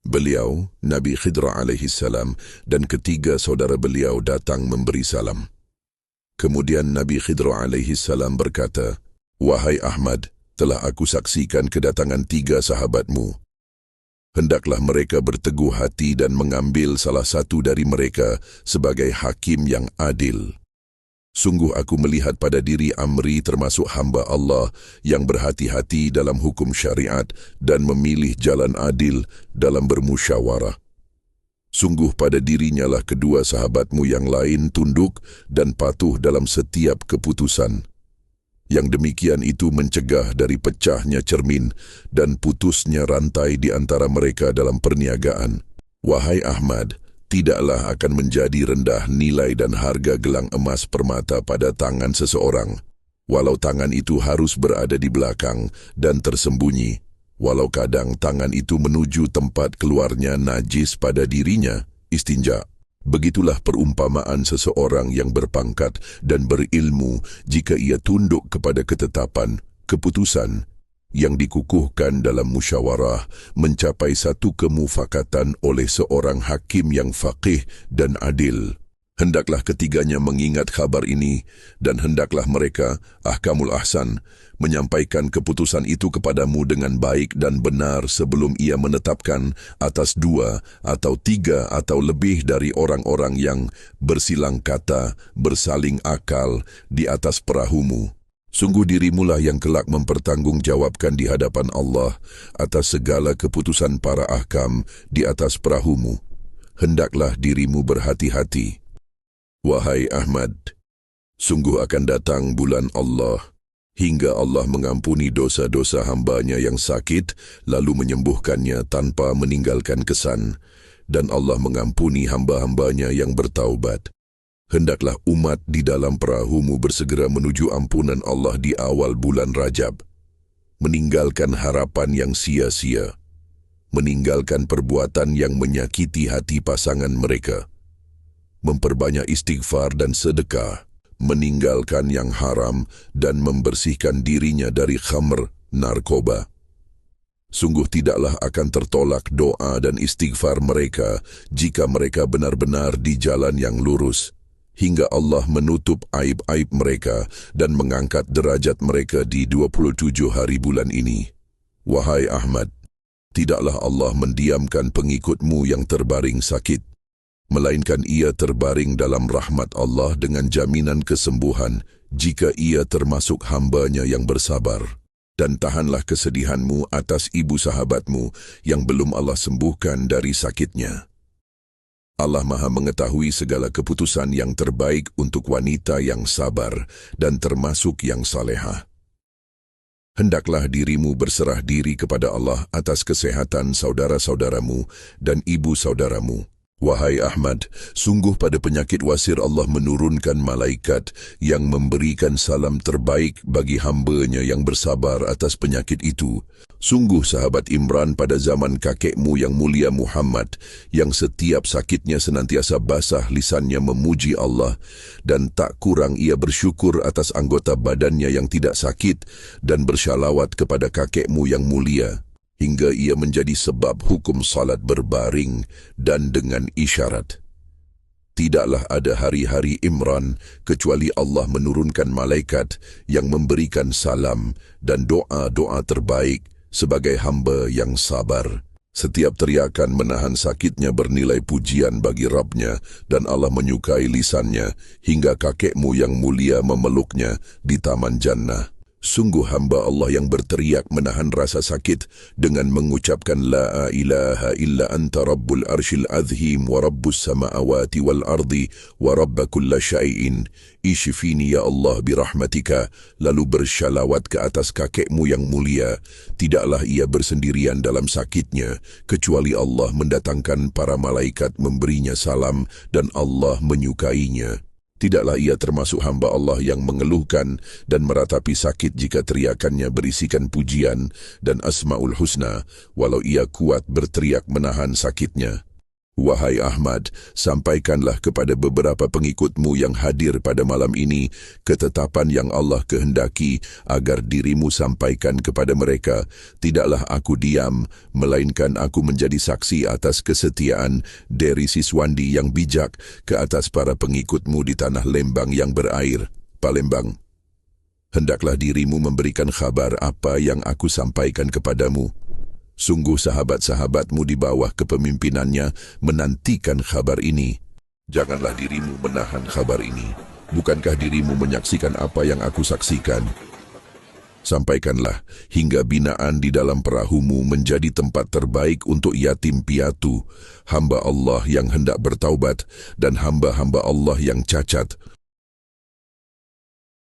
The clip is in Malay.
Beliau, Nabi Khidr alaihi salam, dan ketiga saudara beliau datang memberi salam. Kemudian Nabi Khidr alaihi salam berkata, "Wahai Ahmad, telah aku saksikan kedatangan tiga sahabatmu. Hendaklah mereka berteguh hati dan mengambil salah satu dari mereka sebagai hakim yang adil. Sungguh aku melihat pada diri Amri termasuk hamba Allah yang berhati-hati dalam hukum syariat dan memilih jalan adil dalam bermusyawarah. Sungguh pada dirinya lah kedua sahabatmu yang lain tunduk dan patuh dalam setiap keputusan. Yang demikian itu mencegah dari pecahnya cermin dan putusnya rantai di antara mereka dalam perniagaan. Wahai Ahmad, tidaklah akan menjadi rendah nilai dan harga gelang emas permata pada tangan seseorang, walau tangan itu harus berada di belakang dan tersembunyi, walau kadang tangan itu menuju tempat keluarnya najis pada dirinya, istinja. Begitulah perumpamaan seseorang yang berpangkat dan berilmu jika ia tunduk kepada ketetapan, keputusan yang dikukuhkan dalam musyawarah mencapai satu kemufakatan oleh seorang hakim yang faqih dan adil. Hendaklah ketiganya mengingat khabar ini dan hendaklah mereka, ahkamul ahsan, menyampaikan keputusan itu kepadamu dengan baik dan benar sebelum ia menetapkan atas dua atau tiga atau lebih dari orang-orang yang bersilang kata, bersaling akal di atas perahumu. Sungguh dirimulah yang kelak mempertanggungjawabkan di hadapan Allah atas segala keputusan para ahkam di atas perahumu. Hendaklah dirimu berhati-hati. Wahai Ahmad, sungguh akan datang bulan Allah, hingga Allah mengampuni dosa-dosa hambanya yang sakit, lalu menyembuhkannya tanpa meninggalkan kesan, dan Allah mengampuni hamba-hambanya yang bertaubat. Hendaklah umat di dalam perahumu bersegera menuju ampunan Allah di awal bulan Rajab, meninggalkan harapan yang sia-sia, meninggalkan perbuatan yang menyakiti hati pasangan mereka, memperbanyak istighfar dan sedekah, meninggalkan yang haram dan membersihkan dirinya dari khamr, narkoba. Sungguh tidaklah akan tertolak doa dan istighfar mereka jika mereka benar-benar di jalan yang lurus, hingga Allah menutup aib-aib mereka dan mengangkat derajat mereka di 27 hari bulan ini. Wahai Ahmad, tidaklah Allah mendiamkan pengikutmu yang terbaring sakit, melainkan ia terbaring dalam rahmat Allah dengan jaminan kesembuhan jika ia termasuk hambanya yang bersabar. Dan tahanlah kesedihanmu atas ibu sahabatmu yang belum Allah sembuhkan dari sakitnya. Allah Maha mengetahui segala keputusan yang terbaik untuk wanita yang sabar dan termasuk yang salehah. Hendaklah dirimu berserah diri kepada Allah atas kesehatan saudara-saudaramu dan ibu saudaramu. Wahai Ahmad, sungguh pada penyakit wasir Allah menurunkan malaikat yang memberikan salam terbaik bagi hambanya yang bersabar atas penyakit itu. Sungguh sahabat Imran pada zaman kakekmu yang mulia Muhammad, yang setiap sakitnya senantiasa basah lisannya memuji Allah, dan tak kurang ia bersyukur atas anggota badannya yang tidak sakit dan bersyalawat kepada kakekmu yang mulia, hingga ia menjadi sebab hukum salat berbaring dan dengan isyarat. Tidaklah ada hari-hari Imran kecuali Allah menurunkan malaikat yang memberikan salam dan doa-doa terbaik sebagai hamba yang sabar. Setiap teriakan menahan sakitnya bernilai pujian bagi Rabbnya dan Allah menyukai lisannya hingga kakekmu yang mulia memeluknya di Taman Jannah. Sungguh hamba Allah yang berteriak menahan rasa sakit dengan mengucapkan La ilaha illa anta rabbul arshil azhim wa rabbus samawati wal ardi wa rabba kulla syai'in ishfini ya Allah birahmatika, lalu bersyalawat ke atas kakekmu yang mulia. Tidaklah ia bersendirian dalam sakitnya kecuali Allah mendatangkan para malaikat memberinya salam dan Allah menyukainya. Tidaklah ia termasuk hamba Allah yang mengeluhkan dan meratapi sakit jika teriakannya berisikan pujian dan asma'ul husna, walau ia kuat berteriak menahan sakitnya. Wahai Ahmad, sampaikanlah kepada beberapa pengikutmu yang hadir pada malam ini ketetapan yang Allah kehendaki agar dirimu sampaikan kepada mereka. Tidaklah aku diam, melainkan aku menjadi saksi atas kesetiaan dari Siswandi yang bijak ke atas para pengikutmu di tanah Lembang yang berair, Palembang. Hendaklah dirimu memberikan khabar apa yang aku sampaikan kepadamu. Sungguh sahabat-sahabatmu di bawah kepemimpinannya menantikan khabar ini. Janganlah dirimu menahan khabar ini. Bukankah dirimu menyaksikan apa yang aku saksikan? Sampaikanlah hingga binaan di dalam perahumu menjadi tempat terbaik untuk yatim piatu, hamba Allah yang hendak bertaubat dan hamba-hamba Allah yang cacat.